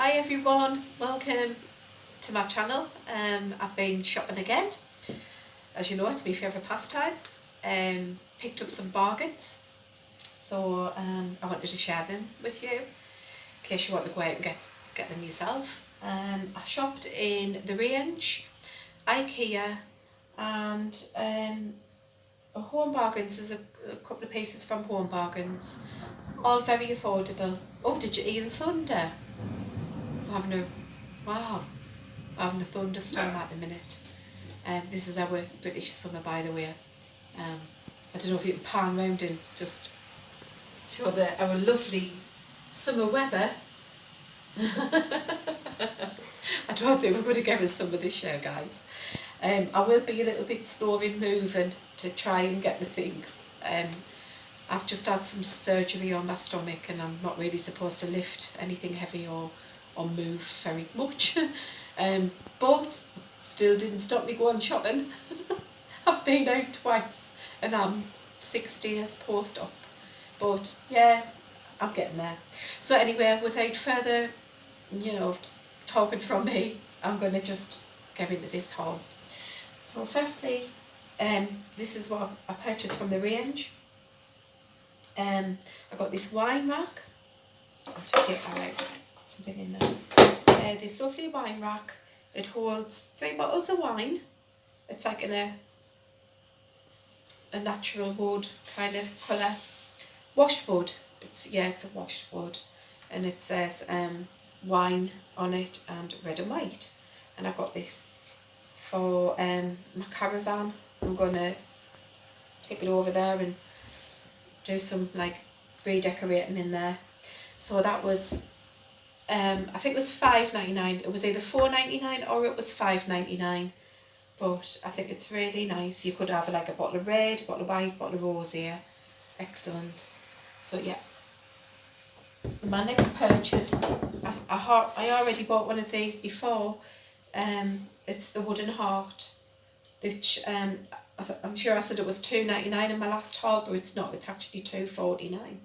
Hi everyone, welcome to my channel. I've been shopping again. As you know, it's my favourite pastime. Picked up some bargains, so I wanted to share them with you in case you want to go out and get them yourself. I shopped in the range, Ikea, and Home Bargains. There's a couple of pieces from Home Bargains, all very affordable. Oh, did you hear the thunder? I'm having a wow. Having a thunderstorm at the minute. This is our British summer, by the way. I don't know if you can pan round and just show our lovely summer weather. I don't think we're going to get us some of this year, guys. I will be a little bit slow in moving to try and get the things. I've just had some surgery on my stomach and I'm not really supposed to lift anything heavy or move very much. But still didn't stop me going shopping. I've been out twice and I'm 6 days post-op. But yeah, I'm getting there. So anyway, without further, talking from me, I'm going to just get into this haul. So firstly, this is what I purchased from the range. I got this wine rack. I'll just take that out. Got something in there. This lovely wine rack. It holds 3 bottles of wine. It's like in a natural wood kind of colour. Washed wood. It's a washed wood. And it says wine on it and red and white. And I got this for my caravan. I'm going to take it over there and do some redecorating in there. So that was I think it was $5.99. It was either $4.99 or it was $5.99. But I think it's really nice. You could have a bottle of red, a bottle of white, a bottle of rose here. Excellent. So yeah. My next purchase, I already bought one of these before. It's the wooden heart, which I'm sure I said it was $2.99 in my last haul, but it's not. It's actually $2.49,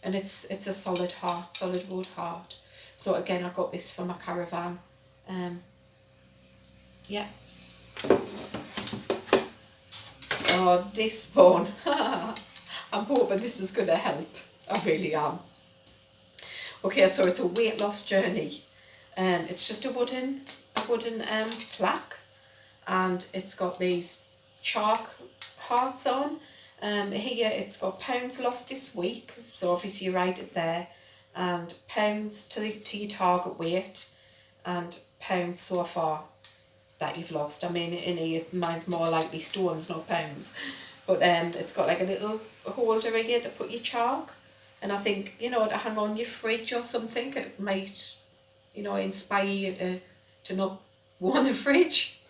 and it's a solid heart, solid wood heart. So again, I got this for my caravan. Yeah. Oh, this one. I'm hoping this is going to help. I really am. Okay, so it's a weight loss journey. It's just a wooden plaque, and it's got these chalk hearts on. Here it's got pounds lost this week, so obviously you write it there, and pounds to your target weight, and pounds so far that you've lost. I mean, in here mine's more likely stones, not pounds, but it's got like a little holder here to put your chalk, and I think to hang on your fridge or something. It might inspire you to not go on the fridge.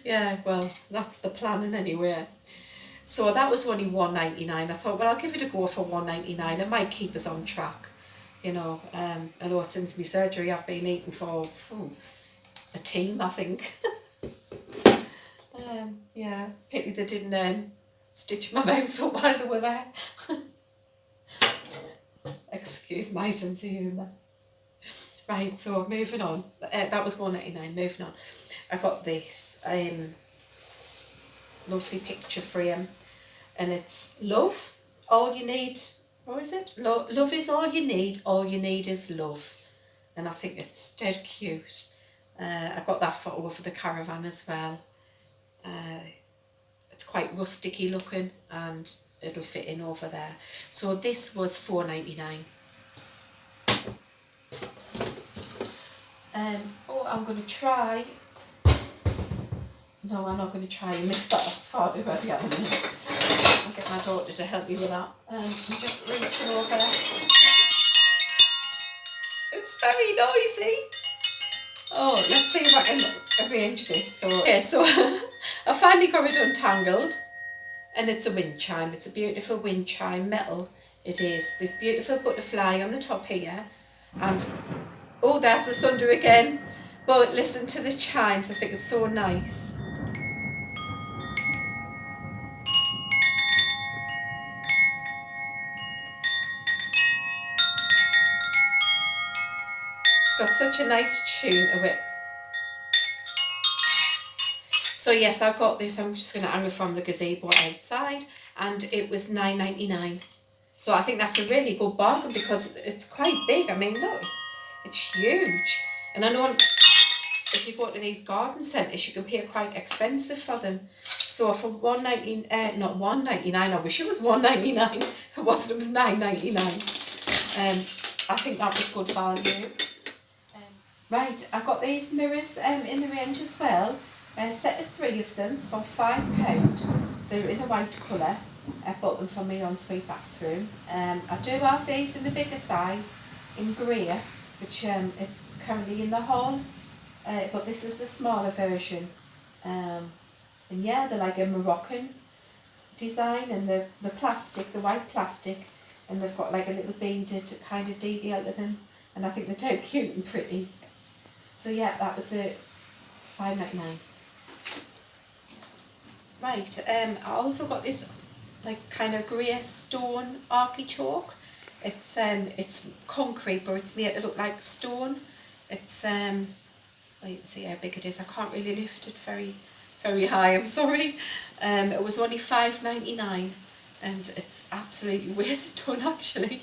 Yeah, well, that's the planning anyway. So that was only $1.99. I thought, well, I'll give it a go for $1.99. It might keep us on track. I know since my surgery I've been eating for a team, I think. Yeah, pity they didn't stitch my mouth up while they were there. Excuse my sense of humour. Right, so moving on. That was $1.99. Moving on. I got this lovely picture frame, and it's love. All you need. What is it? Love is all you need is love. And I think it's dead cute. I got that for over the caravan as well. It's quite rusticy looking, and it'll fit in over there. So this was $4.99. I'm going to try. No, I'm not going to try and lift that. That's far too heavy. I'll get my daughter to help me with that. I'm just reaching over. It's very noisy. Oh, let's see if I can arrange this. So I finally got it untangled, and it's a wind chime. It's a beautiful wind chime, metal. It is. This beautiful butterfly on the top here, and oh, there's the thunder again. But listen to the chimes. I think it's so nice. got such a nice tune to it. So yes, I got this. I'm just going to hang it from the gazebo outside, and it was $9.99. So I think that's a really good bargain because it's quite big. I mean, look, it's huge. And I know if you go to these garden centres, you can pay quite expensive for them. So for not $1.99. I wish it was $1.99. It wasn't. It was $9.99. I think that was good value. Right, I got these mirrors in the range as well. A set of 3 of them for £5. They're in a white colour. I bought them for my ensuite bathroom. I do have these in a bigger size in grey, which is currently in the hall. But this is the smaller version. And yeah, they're like a Moroccan design, and the plastic, the white plastic, and they've got like a little beaded kind of detail to them. And I think they're so cute and pretty. So yeah, that was a $5.99. Right, I also got this like kind of grey stone archichoke. It's concrete, but it's made to look like stone. It's well, you can see how big it is. I can't really lift it very high, I'm sorry. It was only $5.99, and it's absolutely weighs a ton actually.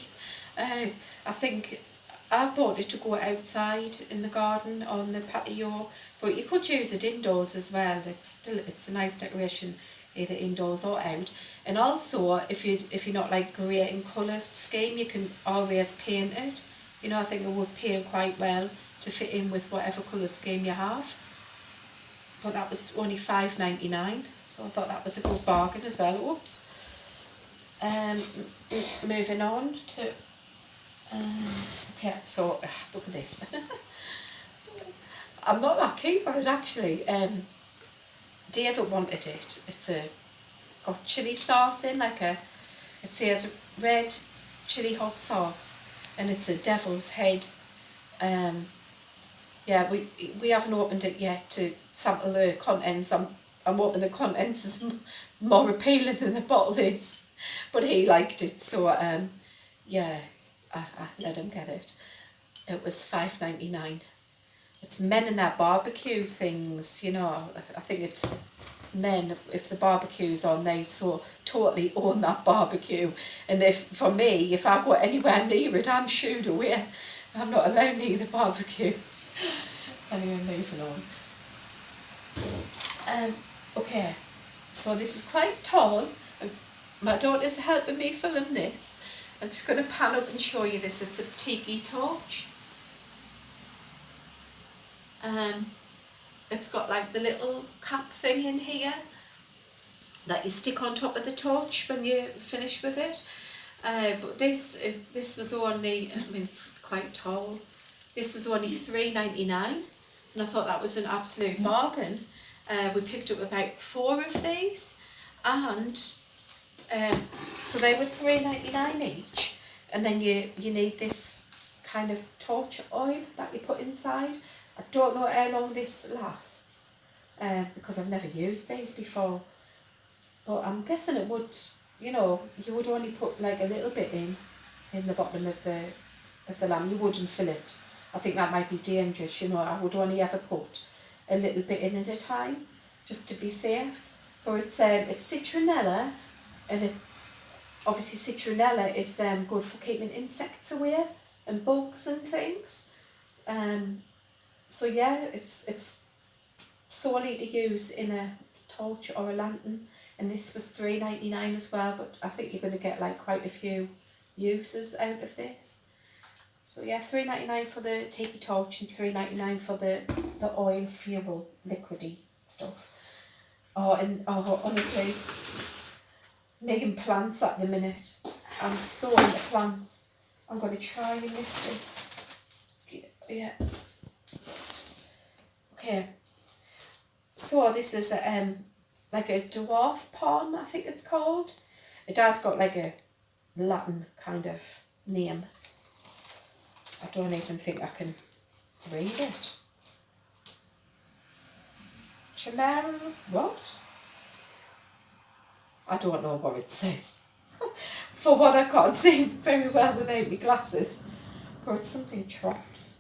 I think I've bought it to go outside in the garden on the patio, but you could use it indoors as well. It's a nice decoration either indoors or out. And also if you're not like great in colour scheme, you can always paint it. You know, I think it would paint quite well to fit in with whatever colour scheme you have. But that was only $5.99, so I thought that was a good bargain as well. Oops. Moving on to okay, so look at this. I'm not that keen on it actually. David wanted it. It's got chili sauce in, it says red chili hot sauce, and it's a devil's head. Yeah, we haven't opened it yet to sample the contents. I'm hoping the contents is more appealing than the bottle is, but he liked it, so yeah, I let him get it. It was $5.99. It's men in their barbecue things, you know. I think it's men, if the barbecue's on, they so totally own that barbecue. And if I go anywhere near it, I'm shooed away. I'm not allowed near the barbecue. Anyway, moving on. Okay, so this is quite tall. My daughter's helping me film this. I'm just going to pan up and show you this. It's a tiki torch. It's got like the little cap thing in here that you stick on top of the torch when you finish with it. But this was only, I mean, it's quite tall. This was only $3.99, and I thought that was an absolute bargain. We picked up about 4 of these, and so they were $3.99 each. And then you need this kind of torch oil that you put inside. I don't know how long this lasts, because I've never used these before. But I'm guessing it would, you know, you would only put like a little bit in the bottom of the lamp. You wouldn't fill it. I think that might be dangerous, you know. I would only ever put a little bit in at a time, just to be safe. But it's citronella, and it's obviously citronella is good for keeping insects away and bugs and things. So yeah, it's solely to use in a torch or a lantern, and this was $3.99 as well. But I think you're going to get like quite a few uses out of this. So yeah, $3.99 for the tiki torch and $3.99 for the oil fuel liquidy stuff. Oh, honestly, making plants at the minute. I'm so into plants. I'm going to try and lift this. Yeah. Okay. So this is like a dwarf palm, I think it's called. It has got like a Latin kind of name. I don't even think I can read it. Chimera, what? I don't know what it says. For what I can't see very well without my glasses. But it's something trops.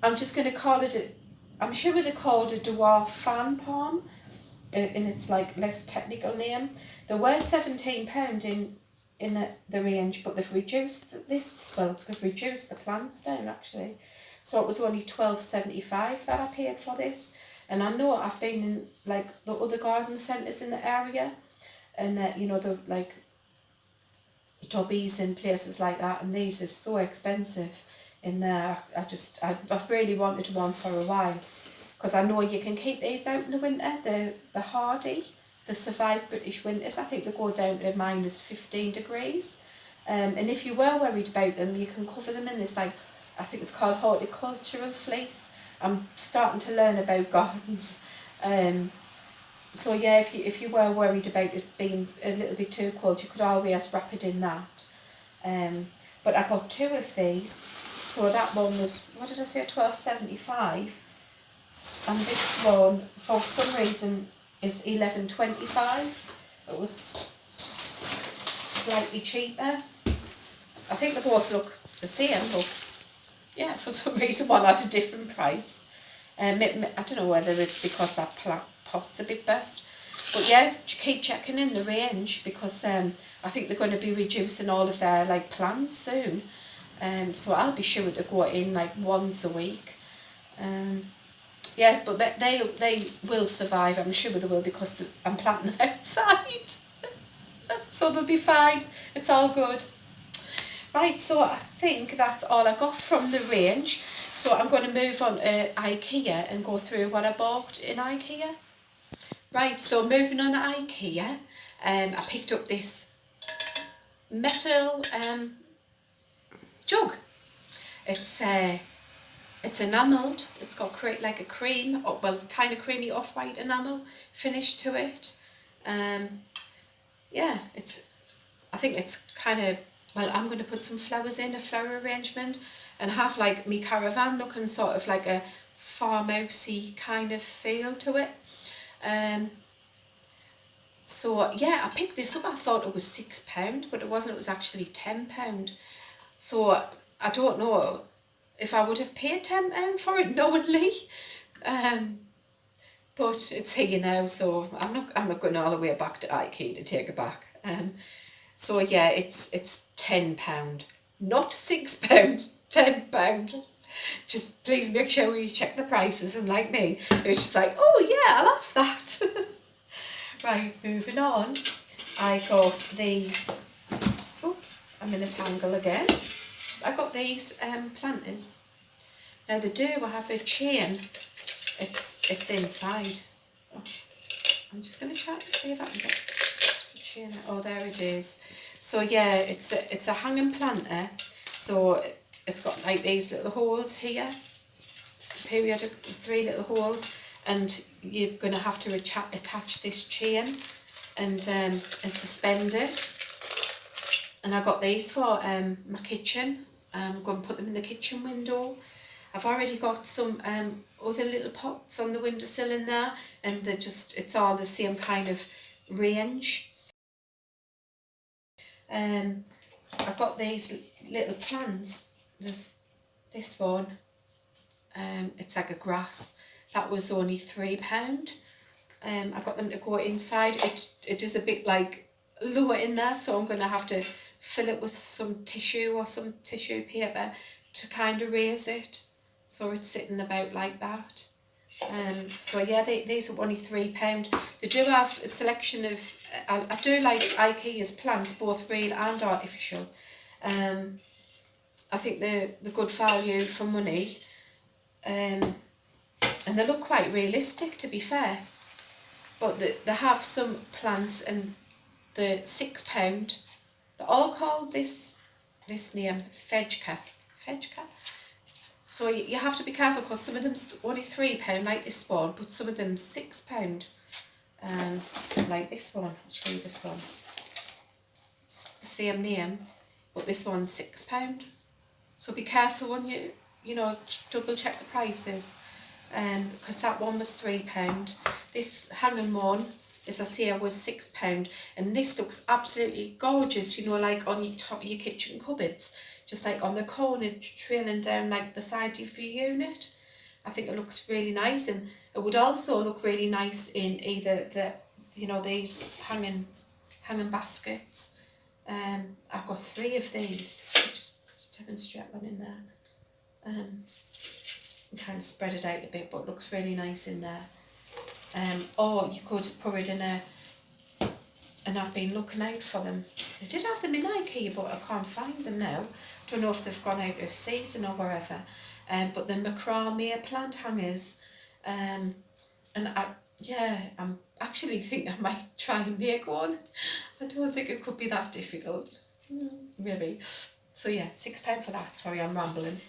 I'm just going to call it I'm sure they called a dwarf fan palm, in its like less technical name. They were £17 in the range, but they've reduced they've reduced the plants down actually. So it was only £12.75 that I paid for this. And I know I've been in like the other garden centres in the area, and you know, the like Tubbies and places like that, and these are so expensive in there. I've really wanted one for a while, because I know you can keep these out in the winter. The hardy, the survive British winters, I think they go down to -15 degrees. And if you were worried about them, you can cover them in this, like, I think it's called horticultural fleece. I'm starting to learn about gardens. So yeah, if you were worried about it being a little bit too cold, you could always wrap it in that. But I got 2 of these, so that one was, what did I say, £12.75, and this one for some reason is £11.25. It was just slightly cheaper. I think they both look the same, but yeah, for some reason one had a different price. I don't know whether it's because that pot's a bit burst. But yeah, keep checking in the range, because I think they're going to be reducing all of their like plants soon. So I'll be sure to go in like once a week. Yeah, but they will survive. I'm sure they will, because I'm planting them outside. So they'll be fine. It's all good. Right, so I think that's all I got from the range. So I'm going to move on to Ikea and go through what I bought in Ikea. Right, so moving on to Ikea, I picked up this metal jug. It's enamelled. It's got like a cream, kind of creamy off-white enamel finish to it. Yeah, I think it's kind of, I'm going to put some flowers in, a flower arrangement, and have like me caravan looking sort of like a farmhousey kind of feel to it. So yeah, I picked this up. I thought it was £6, but it wasn't. It was actually £10. So I don't know if I would have paid £10 for it knowingly. But it's here now, so I'm not going all the way back to Ikea to take it back. So yeah, it's £10, not £6, £10. Just please make sure you check the prices, and like me, it's just like, oh yeah, I'll have that. Right, moving on. I got these, oops, I'm in a tangle again. I got these planters. Now they do have a chain. It's inside. Oh, I'm just going to try to see if I can get the chain out. Oh, there it is. So yeah, it's a hanging planter. So it's got like these little holes here, periodic 3 little holes, and you're going to have to attach this chain and suspend it. And I got these for my kitchen. I'm going to put them in the kitchen window. I've already got some other little pots on the windowsill in there, and it's all the same kind of range. I've got these little plants. There's this one. It's like a grass. That was only £3. I got them to go inside. It is a bit like lower in there, so I'm going to have to fill it with some tissue or some tissue paper to kind of raise it, so it's sitting about like that. So yeah, these are only £3. They do have a selection of, I do like Ikea's plants, both real and artificial. I think they're good value for money, and they look quite realistic, to be fair. But they have some plants, and the £6, they're all called this name, Fejka. So you have to be careful, because some of them's only £3, like this one, but some of them £6. Like this one, I'll show you this one. It's the same name, but this one's £6. So be careful when you know, double check the prices. Because that one was £3. This hanging one, as I say, was £6, and this looks absolutely gorgeous, you know, like on your top of your kitchen cupboards. just like on the corner, trailing down like the side of your unit. I think it looks really nice, and it would also look really nice in either the, you know, these hanging baskets. I've got 3 of these. I'll just demonstrate one in there. Kind of spread it out a bit, but it looks really nice in there. Or you could put it in a, and I've been looking out for them. They did have them in Ikea, but I can't find them now. Don't know if they've gone out of season or wherever. But the macrame plant hangers, and I'm actually think I might try and make one. I don't think it could be that difficult, really. So yeah, £6 for that. Sorry, I'm rambling.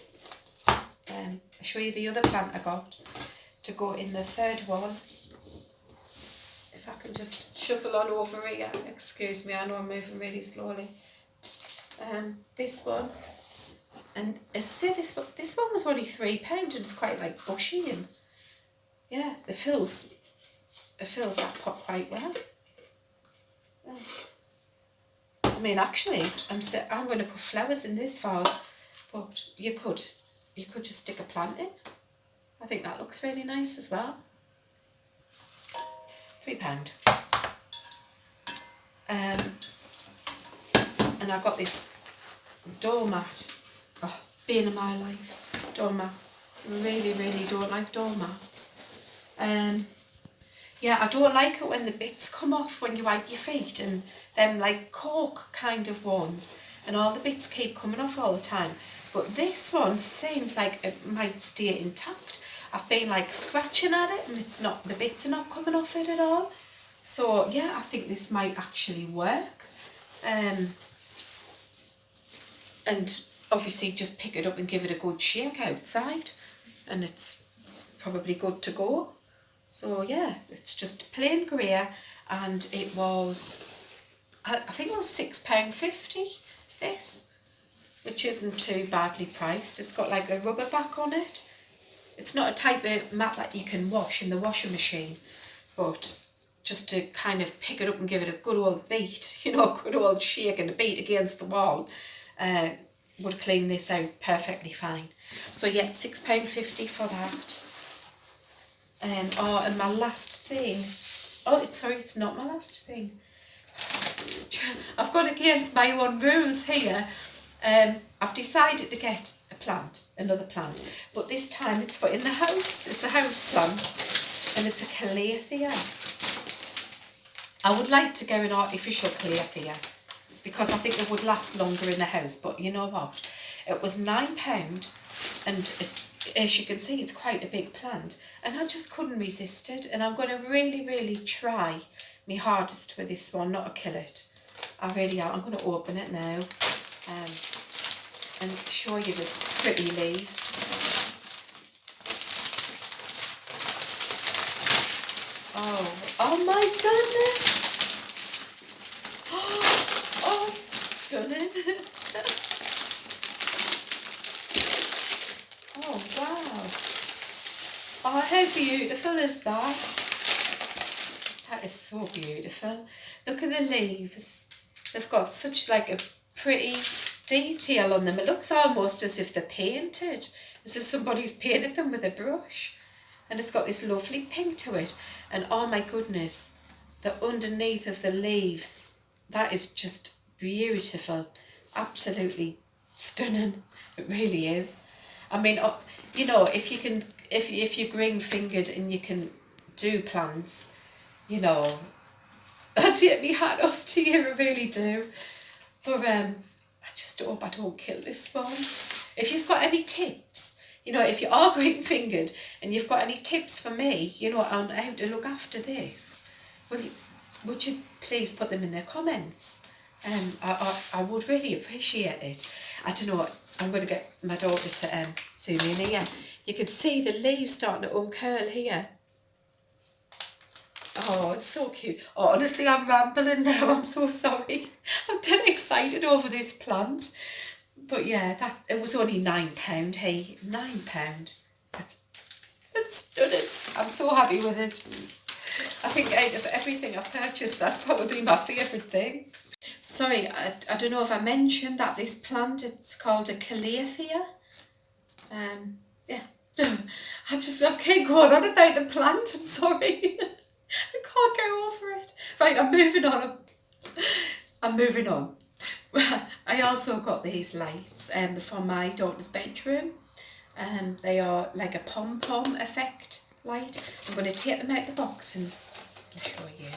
I'll show you the other plant I got to go in the 3rd one. If I can just shuffle on over here. Excuse me, I know I'm moving really slowly. This one, and as I say, this one was only £3 and it's quite like bushy, and yeah, it fills that pot quite well. I mean, actually, I'm going to put flowers in this vase, but you could just stick a plant in. I think that looks really nice as well. £3. And I got this doormat. Oh, bane of my life. Doormats. Really, really don't like doormats. Yeah, I don't like it when the bits come off when you wipe your feet, and them like cork kind of ones, and all the bits keep coming off all the time. But this one seems like it might stay intact. I've been like scratching at it and the bits are not coming off it at all. So yeah, I think this might actually work. And obviously just pick it up and give it a good shake outside, and it's probably good to go. So yeah, it's just plain grey, and it was, I think it was £6.50 this, which isn't too badly priced. It's got like a rubber back on it. It's not a type of mat that you can wash in the washing machine, but just to kind of pick it up and give it a good old beat, you know, a good old shake and a beat against the wall, would clean this out perfectly fine. So yeah, £6.50 for that. And my last thing, it's not my last thing. I've gone against my own rules here. I've decided to get another plant, but this time it's for in the house. It's a house plant, and it's a calathea. I would like to go an artificial calathea because I think it would last longer in the house, but you know what? It was £9, and as you can see, it's quite a big plant, and I just couldn't resist it, and I'm going to really, really try my hardest with this one, not to kill it. I really am. I'm going to open it now and show you the pretty leaves. Oh my goodness! Oh, stunning! Oh wow! Oh, how beautiful is that? That is so beautiful. Look at the leaves. They've got such like a pretty detail on them. It looks almost as if they're painted, as if somebody's painted them with a brush. And it's got this lovely pink to it. And oh my goodness, the underneath of the leaves, that is just beautiful. Absolutely stunning. It really is. I mean, you know, if you're green fingered and you can do plants, you know, I take my hat off to you, I really do. But I just hope I don't kill this one. If you've got any tips, you know, if you are green fingered and you've got any tips for me, you know, on how to look after this, would you please put them in the comments? I would really appreciate it. I don't know, I'm going to get my daughter to zoom in here. You can see the leaves starting to uncurl here. Oh, it's so cute. Oh, honestly, I'm rambling now. I'm so sorry. I'm dead excited over this plant. But yeah, it was only £9, hey, £9. That's stunning. I'm so happy with it. I think out of everything I've purchased, that's probably my favourite thing. Sorry, I don't know if I mentioned that this plant, it's called a calathea. Yeah. I can't go on about the plant, I'm sorry. I can't go over it. Right, I'm moving on. I'm moving on. I also got these lights from my daughter's bedroom. They are like a pom-pom effect light. I'm going to take them out the box and show you.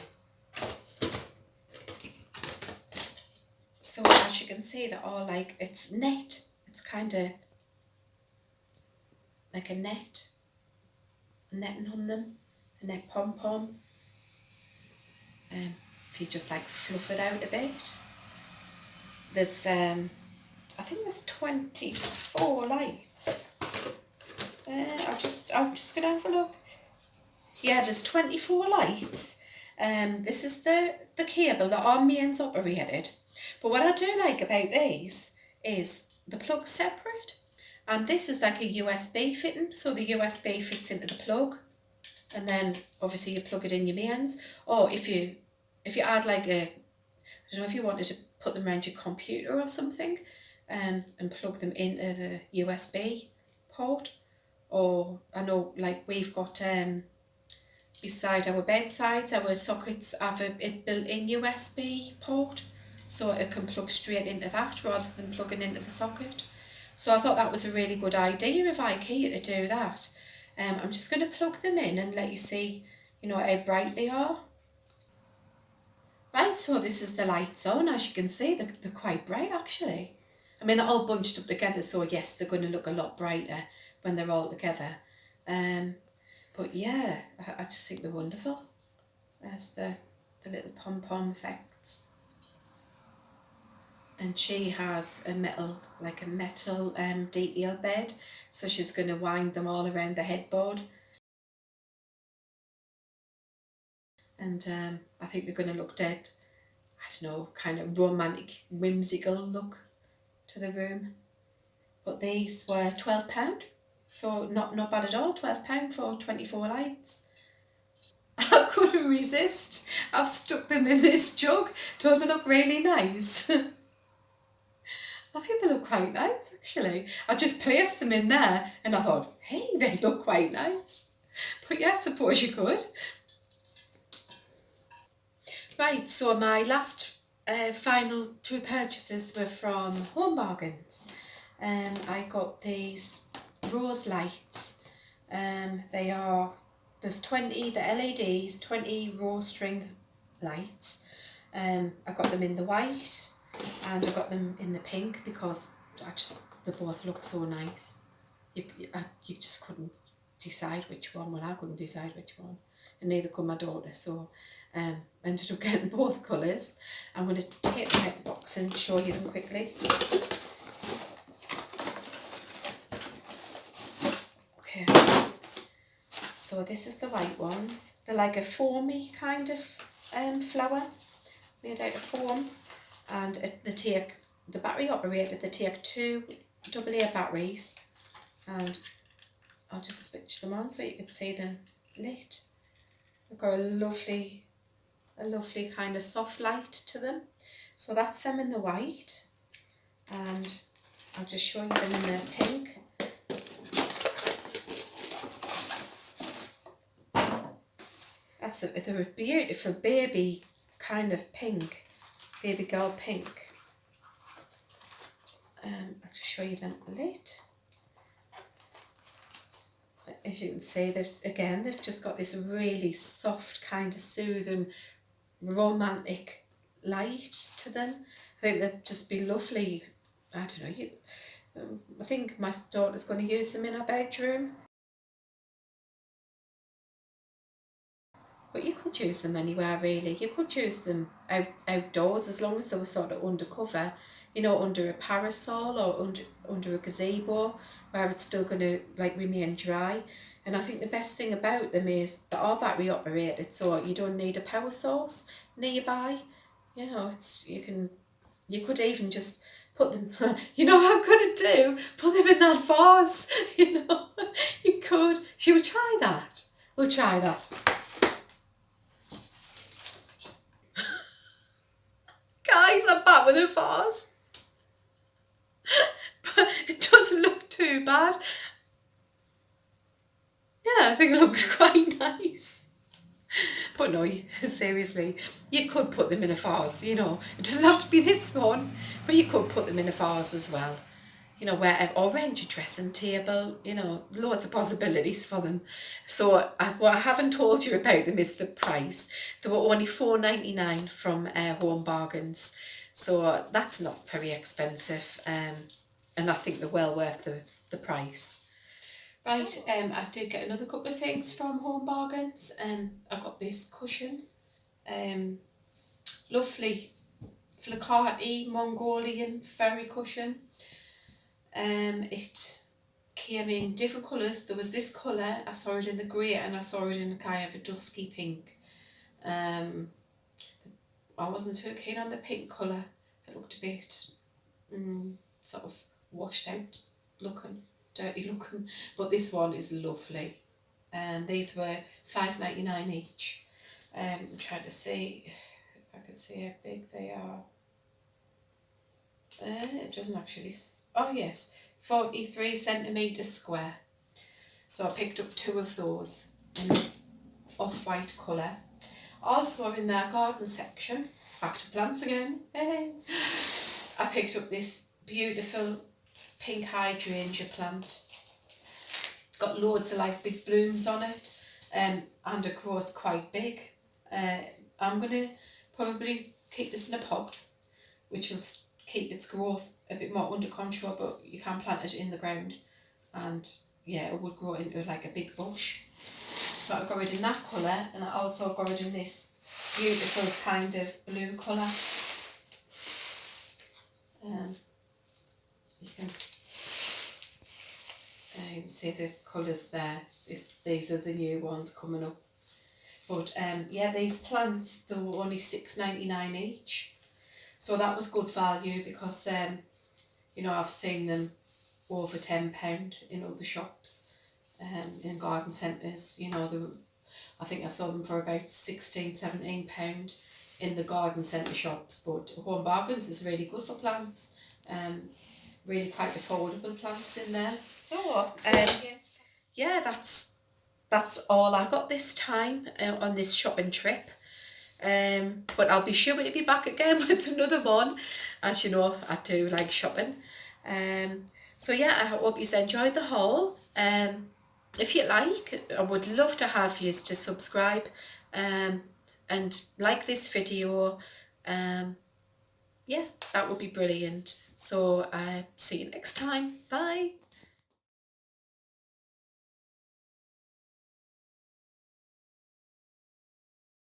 So as you can see, they're all like, it's net. It's kind of like a netting on them, a net pom-pom. If you just like fluff it out a bit. There's, I think there's 24 lights. I'm just gonna have a look. Yeah, there's 24 lights. This is the cable that our mains operated. But what I do like about these is the plug's separate. And this is like a USB fitting, so the USB fits into the plug. And then obviously you plug it in your mains. Or if you add like I don't know if you wanted to put them around your computer or something, and plug them into the USB port. Or I know like we've got beside our bedsides, our sockets have a built-in USB port, so it can plug straight into that rather than plugging into the socket. So I thought that was a really good idea of Ikea to do that. I'm just going to plug them in and let you see, you know, how bright they are. Right, so this is the lights on. As you can see, they're quite bright actually. I mean, they're all bunched up together, so yes, they're going to look a lot brighter when they're all together. But yeah, I just think they're wonderful. There's the little pom-pom effects. And she has a metal detail bed, so she's going to wind them all around the headboard. And I think they're going to look dead, I don't know, kind of romantic, whimsical look to the room. But these were £12, so not bad at all. £12 for 24 lights. I couldn't resist. I've stuck them in this jug. Don't they look really nice? I think they look quite nice actually. I just placed them in there and I thought, hey, they look quite nice. But yeah, I suppose you could. Right, so my last final two purchases were from Home Bargains. I got these rose lights. There's 20, the LEDs, 20 rose string lights. I got them in the white and I got them in the pink because actually they both look so nice. You just couldn't decide which one. Well, I couldn't decide which one, and neither could my daughter, so ended up getting both colours. I'm going to take them out the box and show you them quickly. Okay, so this is the white ones. They're like a foamy kind of flower made out of foam, and the battery operated. They take 2 AA batteries, and I'll just switch them on so you can see them lit. They've got a lovely kind of soft light to them. So that's them in the white, and I'll just show you them in the pink. They're a beautiful baby kind of pink, baby girl pink. I'll just show you them lit. As you can see, they've just got this really soft kind of soothing, romantic light to them. I think they'd just be lovely. I don't know. I think my daughter's going to use them in her bedroom. But you could use them anywhere really. You could use them outdoors as long as they were sort of undercover, you know, under a parasol or under a gazebo where it's still going to like remain dry. And I think the best thing about them is they are battery operated, so you don't need a power source nearby. You know, you could even just put them, you know what I'm going to do? Put them in that vase, you know. You could. Should we try that? We'll try that. Guys, I'm back with a vase. But it doesn't look too bad. Yeah, I think it looks quite nice. But no, seriously, you could put them in a vase, you know. It doesn't have to be this one, but you could put them in a vase as well. You know, wherever, or around your dressing table, you know, loads of possibilities for them. So what I haven't told you about them is the price. They were only $4.99 from Home Bargains. So that's not very expensive. And I think they're well worth the price. Right, I did get another couple of things from Home Bargains. I got this cushion, lovely Flocati Mongolian fairy cushion. It came in different colours. There was this colour, I saw it in the grey, and I saw it in a kind of a dusky pink. I wasn't too keen on the pink colour. It looked a bit sort of washed out looking, dirty looking, but this one is lovely. These were $5.99 each. I'm trying to see if I can see how big they are. It doesn't actually, oh yes, 43 centimetres square. So I picked up 2 of those in off-white colour. Also in their garden section, back to plants again, I picked up this beautiful pink hydrangea plant. It's got loads of like big blooms on it, and it grows quite big. I'm going to probably keep this in a pot, which will keep its growth a bit more under control, but you can plant it in the ground and yeah, it would grow into like a big bush. So I got it in that colour, and I also got it in this beautiful kind of blue colour. You can see the colours there. These are the new ones coming up. But yeah, these plants, they were only $6.99 each. So that was good value because, you know, I've seen them over £10 in other shops, in garden centres. You know, I think I saw them for about £16-17 in the garden centre shops. But Home Bargains is really good for plants. Really quite affordable plants in there. So yeah, that's all I got this time on this shopping trip. But I'll be sure to be back again with another one. As you know, I do like shopping. So yeah, I hope you enjoyed the haul. If you like, I would love to have you to subscribe and like this video. Yeah, that would be brilliant. So see you next time. Bye.